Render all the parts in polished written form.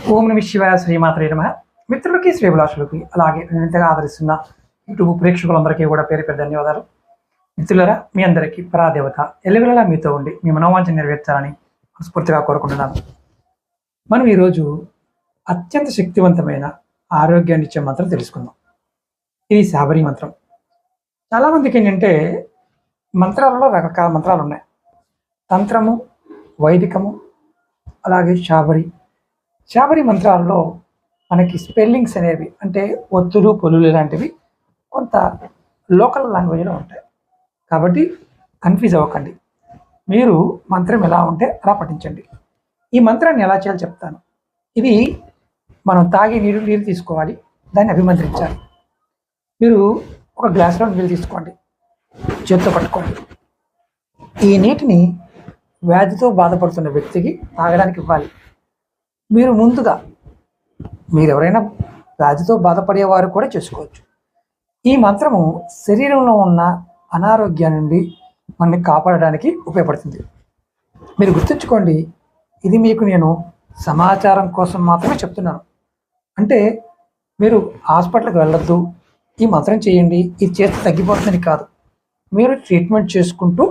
ఓం నమ శివాయ, శ్రీమాత్రే నమః. మిత్రులకి, శ్రీభిలాషులకి, అలాగే వింతగా ఆదరిస్తున్న యూట్యూబ్ ప్రేక్షకులందరికీ కూడా పేరు పేరు ధన్యవాదాలు. మిత్రులరా, మీ అందరికీ పరాదేవత ఎల్లవేళలా మీతో ఉండి మీ మనోవాంఛ నెరవేర్చాలని మనస్ఫూర్తిగా కోరుకుంటున్నాను. మనం ఈరోజు అత్యంత శక్తివంతమైన ఆరోగ్యాన్ని ఇచ్చే మంత్రం తెలుసుకుందాం. ఇది శాబరి మంత్రం. చాలామందికి ఏంటంటే మంత్రాలలో రకరకాల మంత్రాలు ఉన్నాయి. తంత్రము, వైదికము, అలాగే శాబరి మంత్రాల్లో మనకి స్పెల్లింగ్స్ అనేవి, అంటే ఒత్తులు పొలులు లాంటివి కొంత లోకల్ లాంగ్వేజ్లో ఉంటాయి. కాబట్టి కన్ఫ్యూజ్ అవ్వకండి. మీరు మంత్రం ఎలా ఉంటే అలా పఠించండి. ఈ మంత్రాన్ని ఎలా చేయాలో చెప్తాను. ఇది మనం తాగే నీరు తీసుకోవాలి, దాన్ని అభిమంత్రించాలి. మీరు ఒక గ్లాసులో నీళ్ళు తీసుకోండి, చేత్తో పట్టుకోండి. ఈ నీటిని వ్యాధితో బాధపడుతున్న వ్యక్తికి తాగడానికి ఇవ్వాలి. మీరు ముందుగా ఎవరైనా వ్యాధితో బాధపడేవారు కూడా చేసుకోవచ్చు. ఈ మంత్రము శరీరంలో ఉన్న అనారోగ్యం నుండి మనల్ని కాపాడడానికి ఉపయోగపడుతుంది. మీరు గుర్తుంచుకోండి, ఇది మీకు నేను సమాచారం కోసం మాత్రమే చెప్తున్నాను. అంటే మీరు హాస్పిటల్కి వెళ్ళొద్దు, ఈ మంత్రం చేయండి, ఇది చేస్తే తగ్గిపోతుందని కాదు. మీరు ట్రీట్మెంట్ చేసుకుంటూ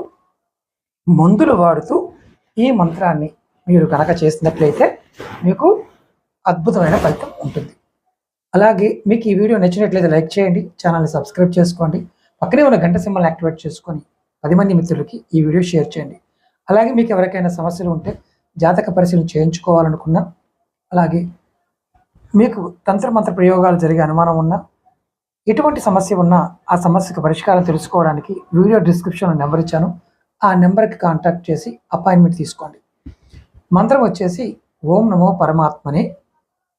మందులు వాడుతూ ఈ మంత్రాన్ని మీరు కనుక చేసినట్లయితే మీకు అద్భుతమైన ఫలితం ఉంటుంది. అలాగే మీకు ఈ వీడియో నచ్చినట్లయితే లైక్ చేయండి, ఛానల్ని సబ్స్క్రైబ్ చేసుకోండి, పక్కనే ఉన్న గంట సింబల్ని యాక్టివేట్ చేసుకొని 10 మంది మిత్రులకి ఈ వీడియో షేర్ చేయండి. అలాగే మీకు ఎవరికైనా సమస్యలు ఉంటే జాతక పరిశీలన చేయించుకోవాలనుకున్నా, అలాగే మీకు తంత్రమంత్ర ప్రయోగాలు జరిగే అనుమానం ఉన్నా, ఎటువంటి సమస్య ఉన్నా ఆ సమస్యకు పరిష్కారం తెలుసుకోవడానికి వీడియో డిస్క్రిప్షన్లో నెంబర్ ఇచ్చాను. ఆ నెంబర్కి కాంటాక్ట్ చేసి అపాయింట్మెంట్ తీసుకోండి. మంత్రం వచ్చేసి ఓం నమో పరమాత్మనే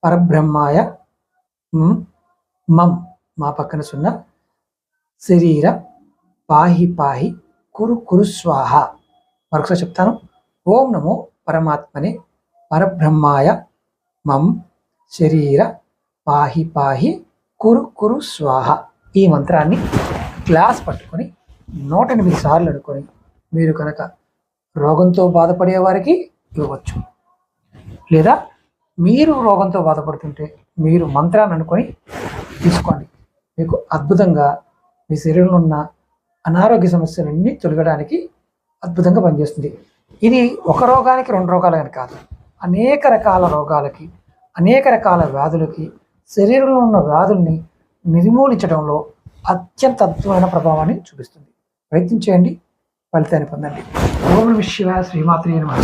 పరబ్రహ్మాయ మం, మా పక్కన సున్నా, శరీర పాహి పాహి కురు స్వాహ. మరొకసారి చెప్తాను. ఓం నమో పరమాత్మనే పరబ్రహ్మాయ మం శరీర పాహి పాహి కురు స్వాహ. ఈ మంత్రాన్ని గ్లాస్ పట్టుకొని 108 సార్లు అనుకొని మీరు కనుక రోగంతో బాధపడే వారికి ఇవ్వచ్చు. లేదా మీరు రోగంతో బాధపడుతుంటే మీరు మంత్రాన్ని అనుకొని తీసుకోండి. మీకు అద్భుతంగా మీ శరీరంలో ఉన్న అనారోగ్య సమస్యలన్నీ తొలగడానికి అద్భుతంగా పనిచేస్తుంది. ఇది ఒక రోగానికి 2 రోగాలని కాదు, అనేక రకాల రోగాలకి, అనేక రకాల వ్యాధులకి, శరీరంలో ఉన్న వ్యాధుల్ని నిర్మూలించడంలో అత్యంత అద్భుతమైన ప్రభావాన్ని చూపిస్తుంది. ప్రయత్నం చేయండి, ఫలితాన్ని పొందండి. ఓం నమః శివాయ, శ్రీమాత్రే నమః.